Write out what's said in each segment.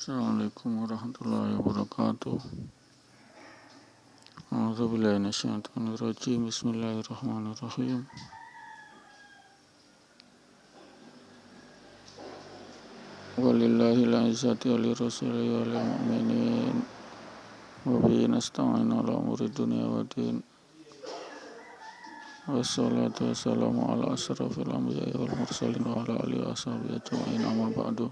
Assalamualaikum warahmatullahi wabarakatuh. A'udzubillahi minasyaitonir rajim. Bismillahirrahmanirrahim. Walillahil izzatu wa lirrasulihi wa lil mu'minin. Wa bihi nasta'inu ala umuri dunya waddin. Wassalatu wassalamu ala asrafil anbiya'i wal mursalin wa ala alihi wa sahbihi ajma'in. Amma ba'du.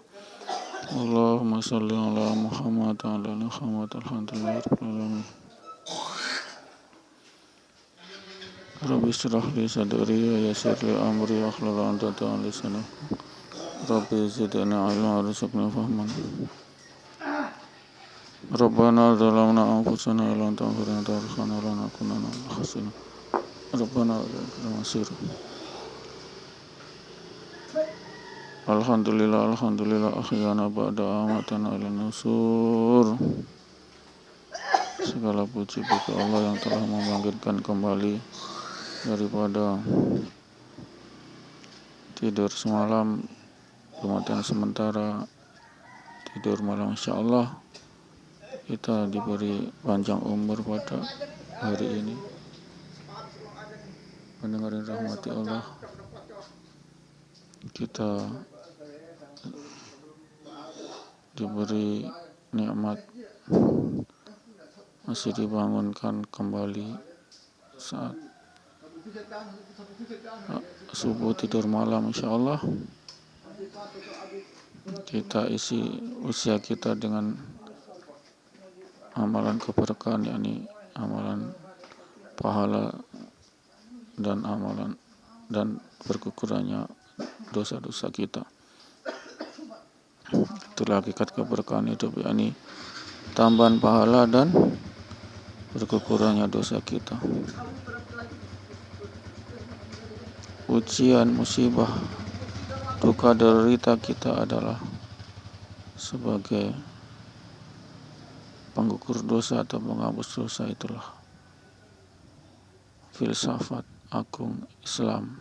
Allahumma shalli ala Muhammad wa ala ali Muhammad. Alhamdulillahi rabbil alamin. Rabbi shrah li sadri wa yassir li amri wahlul 'uqdatam min lisani. Rabbi zidni ilman warzuqni fahman. Rabbana zalamna anfusana wa lam taghfir lana wa tarhamna lanakunanna minal khasirin. Rabbana wa ilaikal masir. Alhamdulillah ahyana ba'da amatana ila nusur. Segala puji bagi Allah yang telah membangkitkan kembali daripada tidur semalam, kematian sementara, tidur malam. Insyaallah kita diberi panjang umur pada hari ini, mendengarin rahmati Allah. Kita diberi nikmat masih dibangunkan kembali saat subuh tidur malam. Insyaallah kita isi usia kita dengan amalan keberkahan, yakni amalan pahala dan amalan dan berkukurannya dosa-dosa kita. Itulah hakikat keberkahan hidup, yakni tambahan pahala dan berkukurannya dosa kita. Ujian, musibah, duka, derita kita adalah sebagai penggugur dosa atau penghapus dosa. Itulah filsafat agung Islam.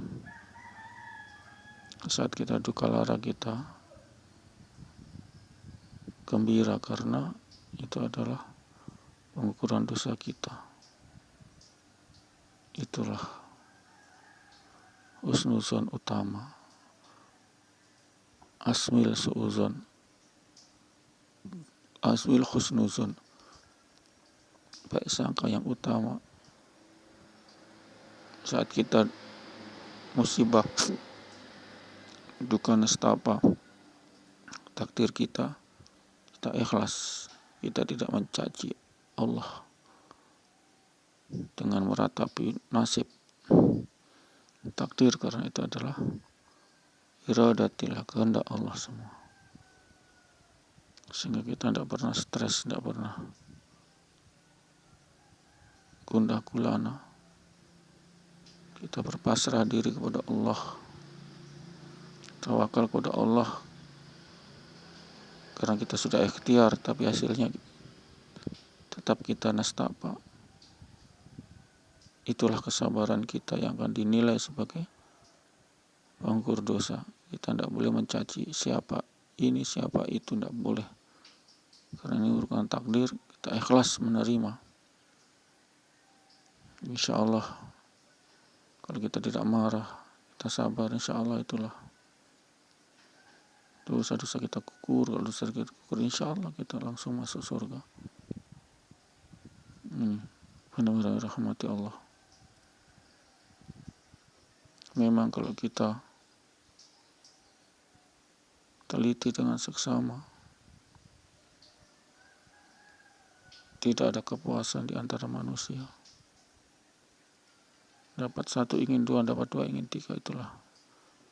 Saat kita duka lara, kita gembira karena itu adalah pengukuran dosa kita. Itulah husnuzon utama, asmil suuzon, asmil husnuzon, baik sangka yang utama. Saat kita musibah, duka, nestapa, takdir kita ikhlas, kita tidak mencaci Allah dengan meratapi nasib takdir, karena itu adalah iradatillah, kehendak Allah semua. Sehingga kita tidak pernah stres, tidak pernah gundah gulana. Kita berpasrah diri kepada Allah, tawakal kepada Allah, karena kita sudah ikhtiar tapi hasilnya tetap kita nastapa. Itulah kesabaran kita yang akan dinilai sebagai penggugur dosa. Kita tidak boleh mencaci siapa ini, siapa itu, tidak boleh. Karena ini merupakan takdir, kita ikhlas menerima. Insyaallah kalau kita tidak marah, kita sabar, insyaallah itulah dosa-dosa kita kukur. Kalau dosa kita kukur, insyaallah kita langsung masuk surga. Benar-benar rahmati Allah. Memang kalau kita teliti dengan seksama, tidak ada kepuasan di antara manusia. Dapat satu ingin dua, dapat dua ingin tiga. Itulah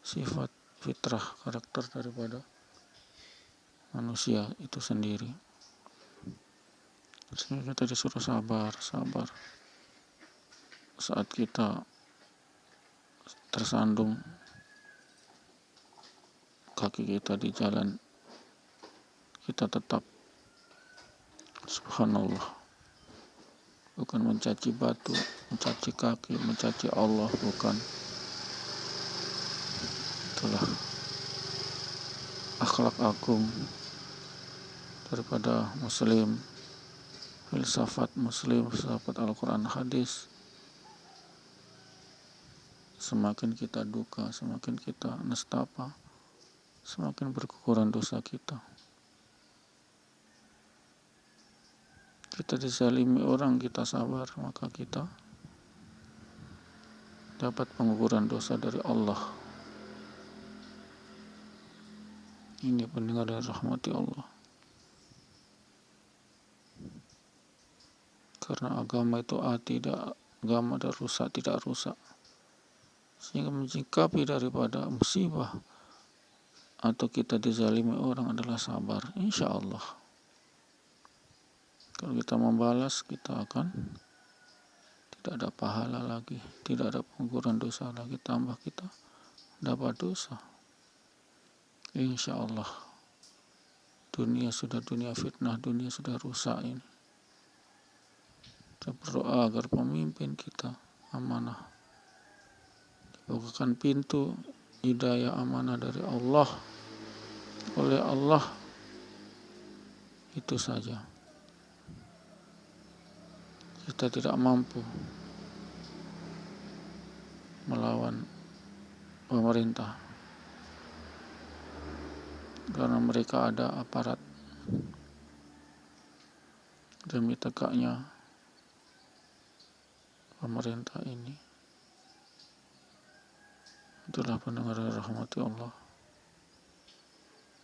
sifat fitrah, karakter daripada manusia itu sendiri. Sehingga kita disuruh sabar. Saat kita tersandung kaki kita di jalan, kita tetap subhanallah, bukan mencaci batu, mencaci kaki, mencaci Allah, bukan. Itulah akhlak agung daripada muslim, filsafat muslim, filsafat Al-Quran hadis, semakin kita duka, semakin kita nestapa, semakin berkurang dosa kita. Kita dizalimi orang, kita sabar, maka kita dapat pengukuran dosa dari Allah. Ini pendengar yang rahmati Allah. Karena agama itu agama dan rusak tidak rusak. Sehingga menyikapi daripada musibah atau kita dizalimi orang adalah sabar, insya Allah. Kalau kita membalas, kita akan tidak ada pahala lagi, tidak ada pengukuran dosa lagi, tambah kita dapat dosa. Insya Allah. Dunia sudah dunia fitnah, dunia sudah rusak ini. Kita berdoa agar pemimpin kita amanah, dibukakan pintu hidayah amanah dari Allah, oleh Allah. Itu saja. Kita tidak mampu melawan pemerintah karena mereka ada aparat. Demi tegaknya pemerintah ini, itulah pendengar rahmati Allah.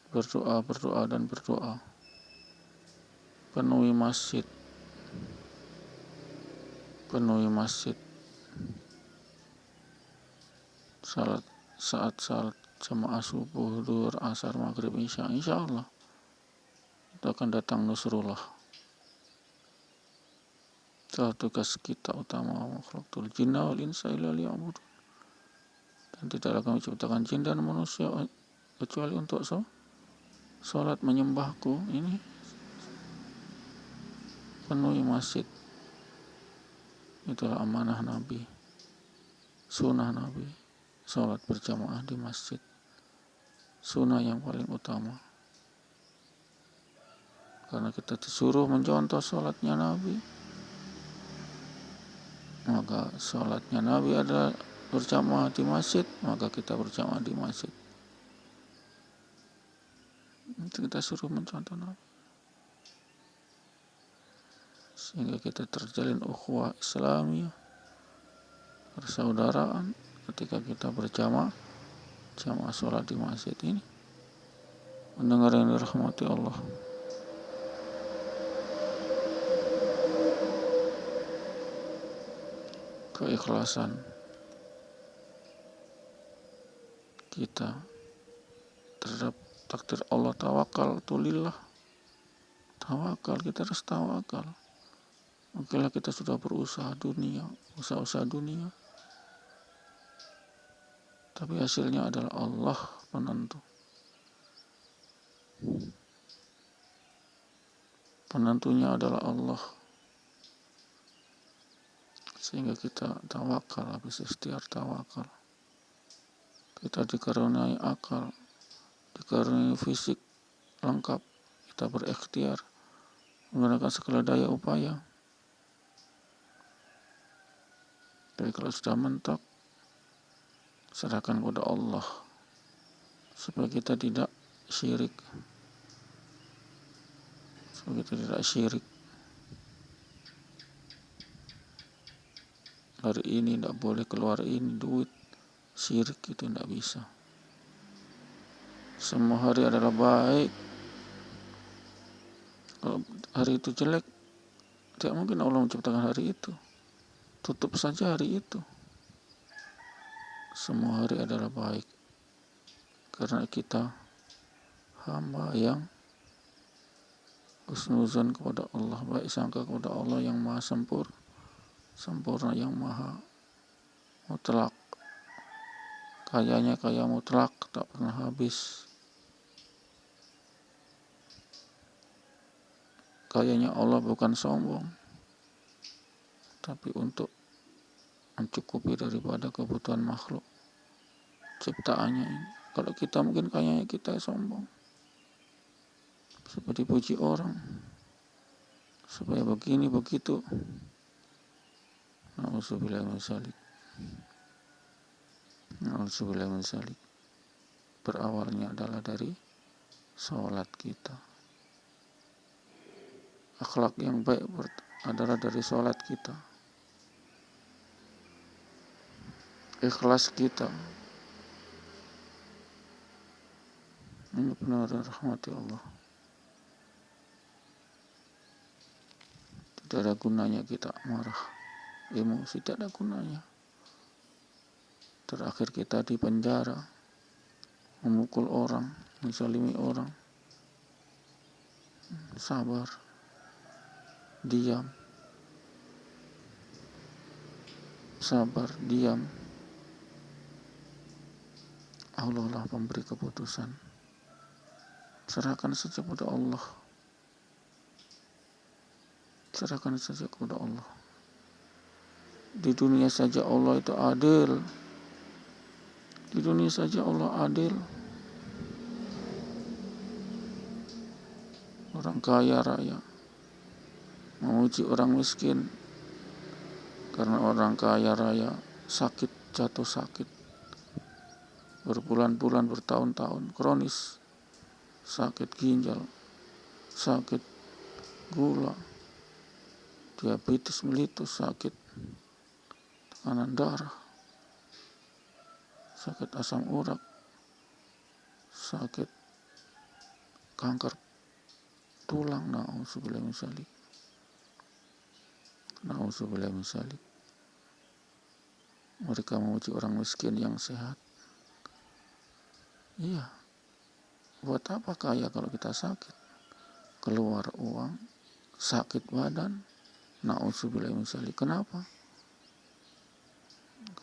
Berdoa dan berdoa. Penuhi masjid. Saat salat jamaah subuh, duhur, asar, maghrib, isya, insya Allah itu akan datang nusrullah. Itulah tugas kita utama, makhlukul jinna wal insa illa liya'budun. Dan tidaklah kami ciptakan jin dan manusia kecuali untuk sholat menyembahku. Ini penuhi masjid. Itulah amanah Nabi, sunnah Nabi, sholat berjamaah di masjid, sunnah yang paling utama. Karena kita disuruh mencontoh sholatnya Nabi, maka sholatnya Nabi adalah berjamaah di masjid, maka kita berjamaah di masjid. Itu kita suruh mencontoh Nabi, sehingga kita terjalin ukhuwah Islamiyah, persaudaraan ketika kita berjamaah sholat di masjid ini. Mendengar yang dirahmati Allah, keikhlasan kita terhadap takdir Allah, tawakal tulillah, tawakal, kita harus tawakal. Mungkinlah kita sudah berusaha usaha dunia, tapi hasilnya adalah Allah penentu. Penentunya adalah Allah. Sehingga kita tawakal, habis ikhtiar tawakal. Kita dikaruniai akal, dikaruniai fisik lengkap, kita berikhtiar menggunakan segala daya upaya. Tapi kalau sudah mentok, serahkan kepada Allah supaya kita tidak syirik. Hari ini tidak boleh keluar ini duit, syirik itu tidak bisa. Semua hari adalah baik. Kalau hari itu jelek, tidak mungkin Allah menciptakan hari itu. Tutup saja hari itu. Semua hari adalah baik karena kita hamba yang husnuzan kepada Allah, baik sangka kepada Allah yang maha sempurna, yang maha mutlak. Kayanya kaya mutlak, tak pernah habis. Kayanya Allah bukan sombong, tapi untuk mencukupi daripada kebutuhan makhluk ciptaannya ini. Kalau kita mungkin kayaknya kita sombong, seperti puji orang, supaya begini begitu. Na'udzubillah min dzalik. Na'udzubillah min dzalik. Berawalnya adalah dari sholat kita. Akhlak yang baik adalah dari sholat kita. Ikhlas kita. Ini benar rahmati Allah. Tidak ada gunanya kita marah, emosi, tidak ada gunanya. Terakhir kita di penjara, memukul orang, menzalimi orang. Sabar, diam. Sabar, diam. Allah lah pemberi keputusan. Serahkan saja kepada Allah. Serahkan saja kepada Allah. Di dunia saja Allah itu adil. Di dunia saja Allah adil. Orang kaya raya memuji orang miskin karena orang kaya raya sakit, jatuh sakit berbulan-bulan, bertahun-tahun, kronis, sakit ginjal, sakit gula, diabetes melitus, sakit tekanan darah, sakit asam urat, sakit kanker tulang. Na'udzubillah min dzalik. Na'udzubillah min dzalik. Mereka memuji orang miskin yang sehat. Iya, buat apa kaya kalau kita sakit? Keluar uang, sakit badan. Na'udzubillah min dzalik. Kenapa?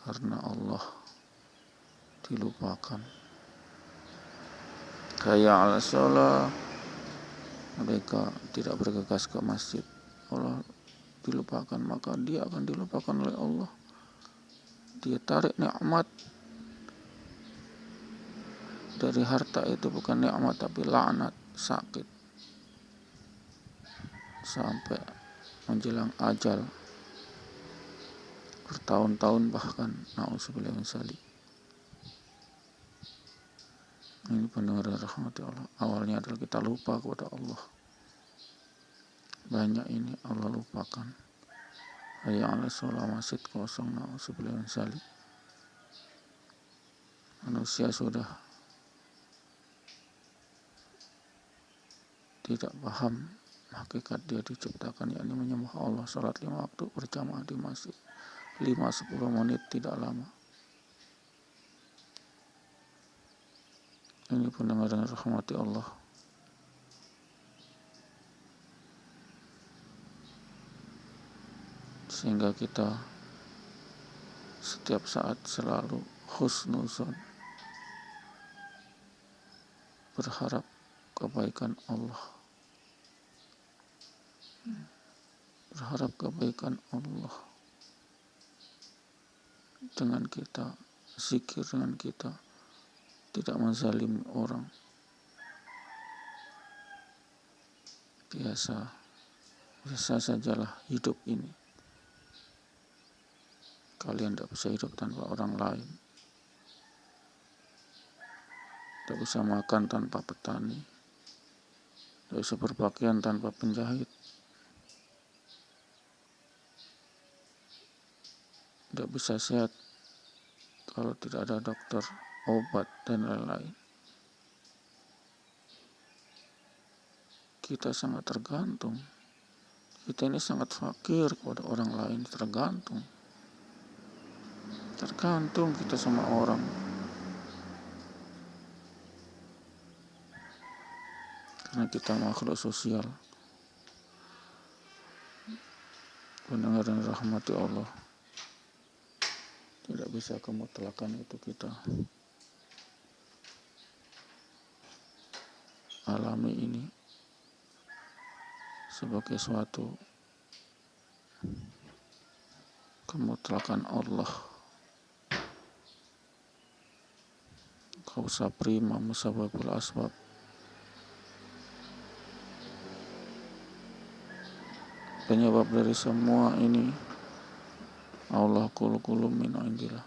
Karena Allah dilupakan. Hayya 'alas shalah, mereka tidak bergegas ke masjid. Allah dilupakan, maka dia akan dilupakan oleh Allah. Dia tarik nikmat dari harta itu, bukan nikmat tapi laknat, sakit sampai menjelang ajal, bertahun-tahun bahkan. Na'udzubillah min dzalik. Ini pendengar rahmati Allah. Awalnya adalah kita lupa kepada Allah. Banyak ini Allah lupakan. Hayya 'alas shalah, masjid kosong. Na'udzubillah min dzalik. Manusia sudah tidak paham hakikat dia diciptakan, yakni menyembah Allah. Salat 5 waktu berjamaah di masjid, 5-10 menit, tidak lama. Ini pendengar dan rahmati Allah. Sehingga kita setiap saat selalu husnuzon, berharap kebaikan Allah. Berharap kebaikan Allah. Dengan kita zikir, dengan kita tidak menzalimi orang. Biasa sajalah hidup ini. Kalian tidak bisa hidup tanpa orang lain. Tidak bisa makan tanpa petani. Tidak bisa berpakaian tanpa penjahit. Tidak bisa sehat kalau tidak ada dokter, obat, dan lain-lain. Kita sangat tergantung. Kita ini sangat fakir kepada orang lain. Tergantung kita sama orang. Karena kita makhluk sosial. Pendengar dan rahmati Allah. Tidak bisa kemutlakan itu kita alami ini sebagai suatu kemutlakan Allah. Kausa prima musababul asbab. penyebab dari semua ini Allah kulum min indillah.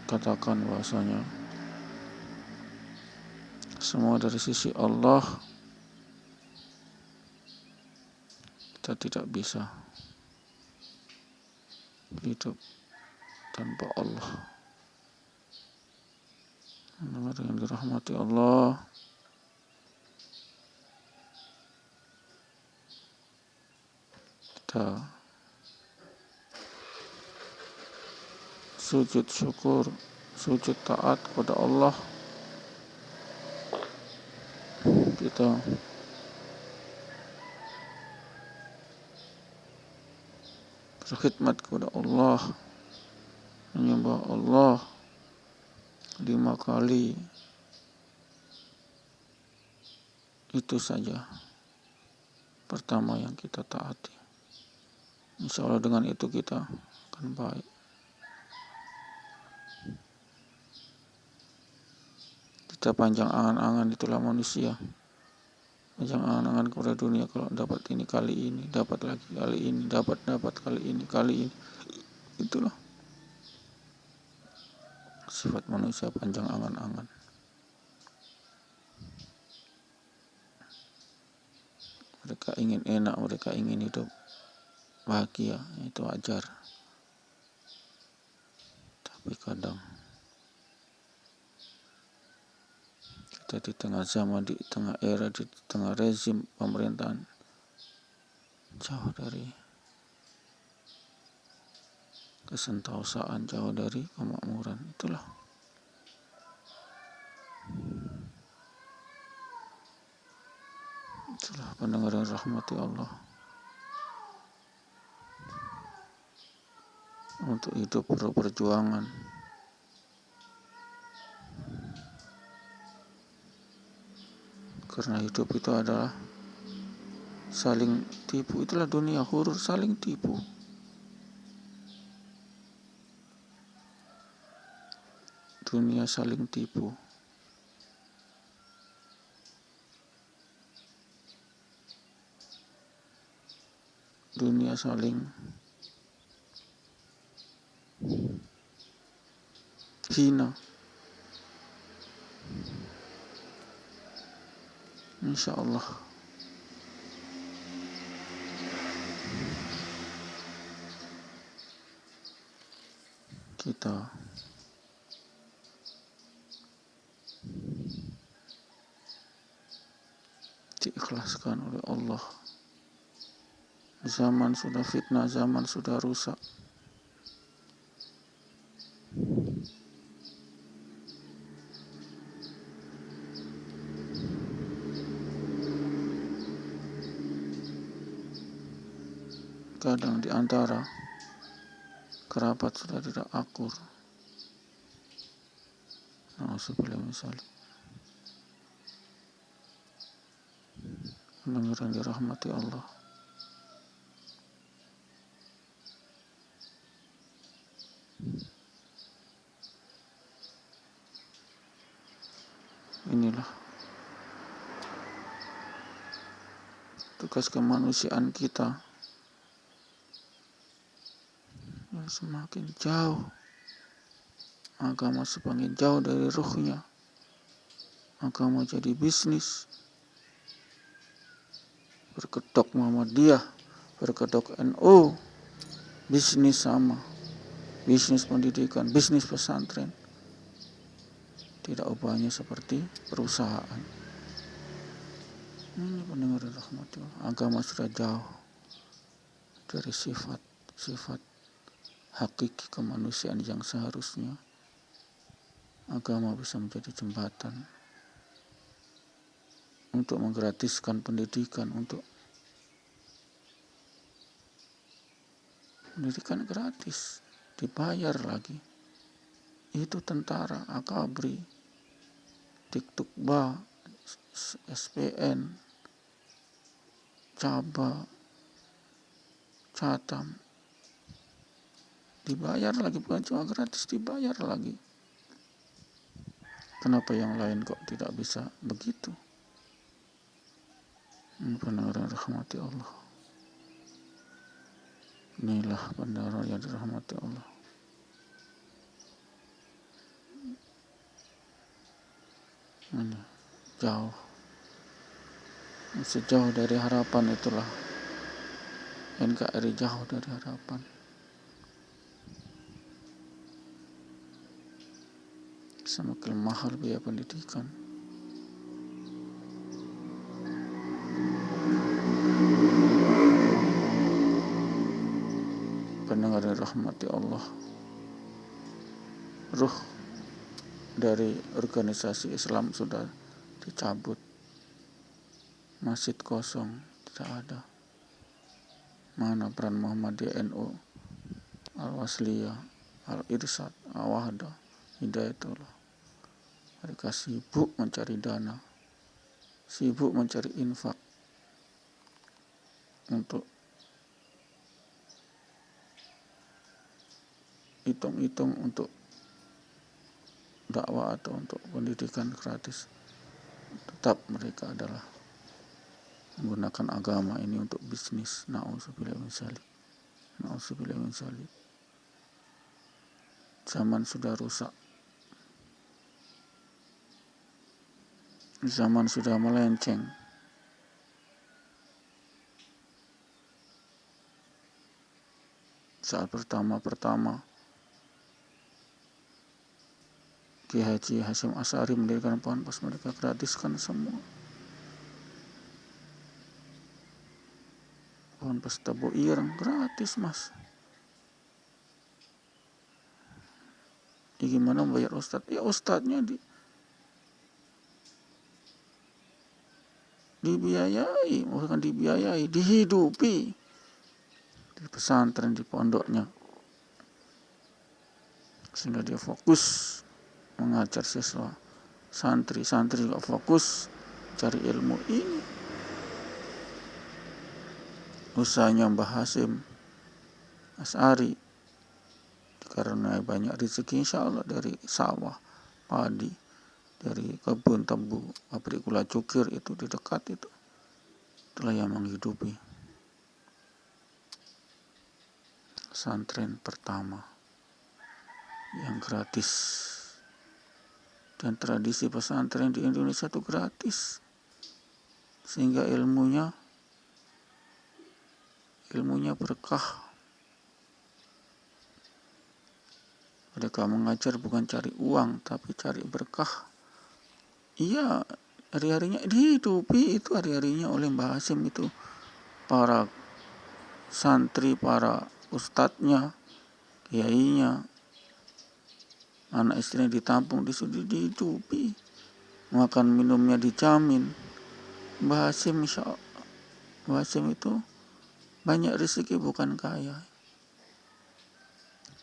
Katakan bahasanya semua dari sisi Allah. Kita tidak bisa hidup tanpa Allah. Yang dirahmati Allah, kita sujud syukur, sujud taat kepada Allah. Kita berkhidmat kepada Allah, menyembah Allah 5 kali. Itu saja pertama yang kita taati. Insya Allah dengan itu kita akan baik. Kita panjang angan-angan, itulah manusia. Panjang angan-angan kepada dunia, kalau dapat ini kali ini, dapat lagi kali ini, dapat kali ini, itulah sifat manusia, panjang angan-angan. Mereka ingin enak, mereka ingin hidup bahagia, itu wajar. Tapi kadang kita di tengah zaman, di tengah era, di tengah rezim pemerintahan, jauh dari kesentausaan, jauh dari kemakmuran. Itulah pendengar yang rahmati Allah. Untuk hidup perlu perjuangan. Karena hidup itu adalah saling tipu. Itulah dunia hurur, saling tipu. Dunia saling tipu. Dunia saling hina. Insya Allah kita diikhlaskan oleh Allah. Zaman sudah fitnah, zaman sudah rusak. Kadang di antara kerabat sudah tidak akur. Na'udzubillah misalnya. Mendengar yang dirahmati Allah. Inilah tugas kemanusiaan kita. Semakin jauh agama, semakin jauh dari ruhnya. Agama jadi bisnis, berkedok Muhammadiyah, berkedok NU, bisnis sama, bisnis pendidikan, bisnis pesantren. Tidak ubahnya seperti perusahaan. Ini pendengar rahmatullah, agama sudah jauh dari sifat hakiki kemanusiaan yang seharusnya. Agama bisa menjadi jembatan untuk menggratiskan pendidikan, untuk pendidikan gratis, dibayar lagi. Itu tentara, akabri, Tiktukba, SPN, Caba, Catam, dibayar lagi, bukan cuma gratis, dibayar lagi. Kenapa yang lain kok tidak bisa begitu? Pendengar yang dirahmati Allah, inilah pendengar yang dirahmati Allah. Ini jauh, sejauh dari harapan itulah NKRI, jauh dari harapan. Semakin mahal biaya pendidikan. Pendengar yang dirahmati Allah, ruh dari organisasi Islam sudah dicabut, masjid kosong, tidak ada. Mana peran Muhammadiyah, NU, Al-Wasliyah, Al-Irsyad, Al-Wahdah, Hidayatullah? Mereka sibuk mencari dana, sibuk mencari infak untuk hitung-hitung untuk dakwah atau untuk pendidikan gratis. Tetap mereka adalah menggunakan agama ini untuk bisnis. Na'udzubillah min dzalik. Na'udzubillah min dzalik. Zaman sudah rusak, zaman sudah melenceng. Saat pertama Ki Haji Hasyim Asy'ari mendirikan ponpes, mereka gratiskan semua. Ponpes Tebu Ireng gratis, Mas. Ya gimana bayar ustadz? Ya ustadznya dibiayai, bukan dibiayai, dihidupi di pesantren, di pondoknya, sehingga dia fokus mengajar siswa. Santri juga fokus cari ilmu ini. Usahanya Mbah Hasyim Asy'ari karena banyak rezeki insya Allah dari sawah, padi, dari kebun tebu, pabrik gula cukir itu di dekat itu. Itulah yang menghidupi pesantren pertama yang gratis. Dan tradisi pesantren di Indonesia itu gratis, sehingga ilmunya berkah. Mereka mengajar bukan cari uang, tapi cari berkah. Iya, hari-harinya dihidupi itu hari-harinya oleh Mbah Hasyim itu. Para santri, para ustadznya, kiainya, anak istrinya ditampung, disuruh dihidupi. Makan minumnya dijamin. Mbah Hasyim itu banyak rezeki, bukan kaya.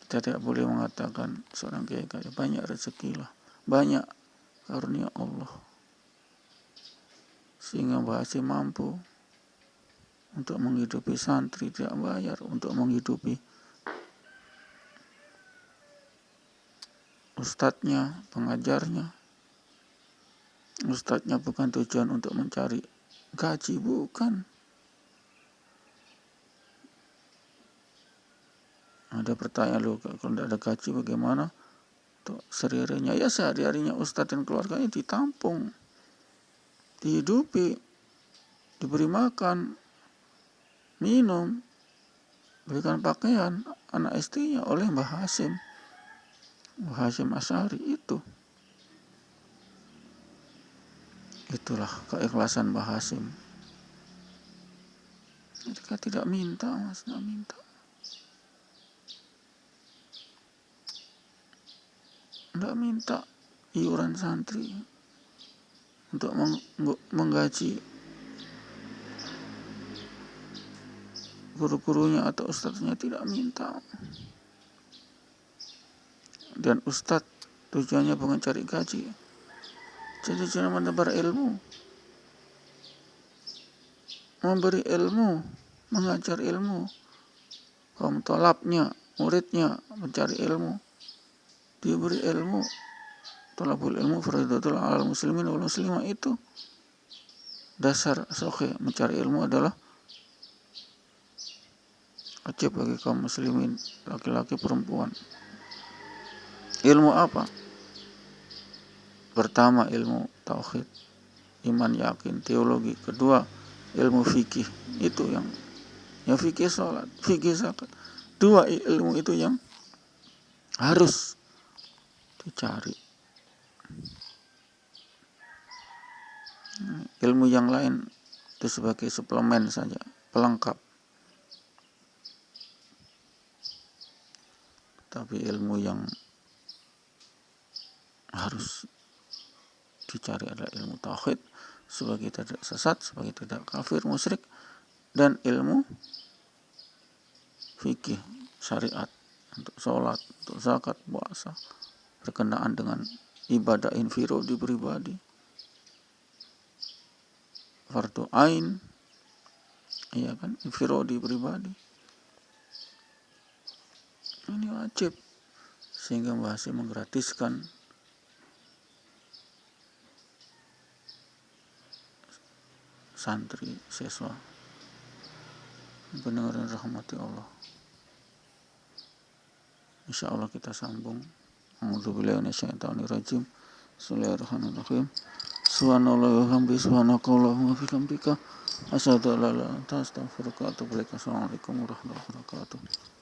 Kita tidak boleh mengatakan seorang kiai kaya. Banyak rezeki lah, banyak karunia Allah, sehingga Mbah Hasyim mampu untuk menghidupi santri, tidak bayar, untuk menghidupi ustadznya, pengajarnya. Ustadznya bukan tujuan untuk mencari gaji, bukan. Ada pertanyaan, loh, kalau tidak ada gaji bagaimana untuk sehari-harinya? Ya sehari-harinya ustadz dan keluarganya ditampung, dihidupi, diberi makan, minum, berikan pakaian anak istrinya oleh Mbah Hasyim Asy'ari itu. Itulah keikhlasan Mbah Hasyim. Mereka tidak minta, Mas, tidak minta. Tidak minta iuran santri untuk menggaji guru-gurunya atau ustadznya, tidak minta. Dan ustadz tujuannya bukan cari gaji, jadi cuma menebar ilmu, memberi ilmu, mengajar ilmu. Kaum tolabnya, muridnya mencari ilmu, diberi ilmu. Tolabul ilmu fardhatun 'alal muslimin wal muslimah itu dasar soke mencari ilmu adalah wajib bagi kaum muslimin, laki-laki perempuan. Ilmu apa? Pertama ilmu tauhid, iman yakin, teologi. Kedua ilmu fikih, itu yang fikih sholat, fikih zakat. Dua ilmu itu yang harus dicari. Ilmu yang lain itu sebagai suplemen saja, pelengkap. Tapi ilmu yang harus dicari adalah ilmu tauhid, sebagai tidak sesat, sebagai tidak kafir, musyrik, dan ilmu fikih, syariat, untuk sholat, untuk zakat, puasa, berkenaan dengan ibadah infirodi pribadi, fardu ain, iya kan, infirodi pribadi. Ini wajib, sehingga Mbah Hashim menggratiskan santri, siswa, pendengar yang rahmati Allah. Insya Allah kita sambung. A'udzubillahi minasyaitonir rajim. Bismillahirrahmanirrahim. Subhanallah wa bihamdihi, subhanakallahumma wa bihamdika, asyhadu an la ilaha illa anta, astaghfiruka wa atubu ilaik. Assalamualaikum warahmatullahi wabarakatuh.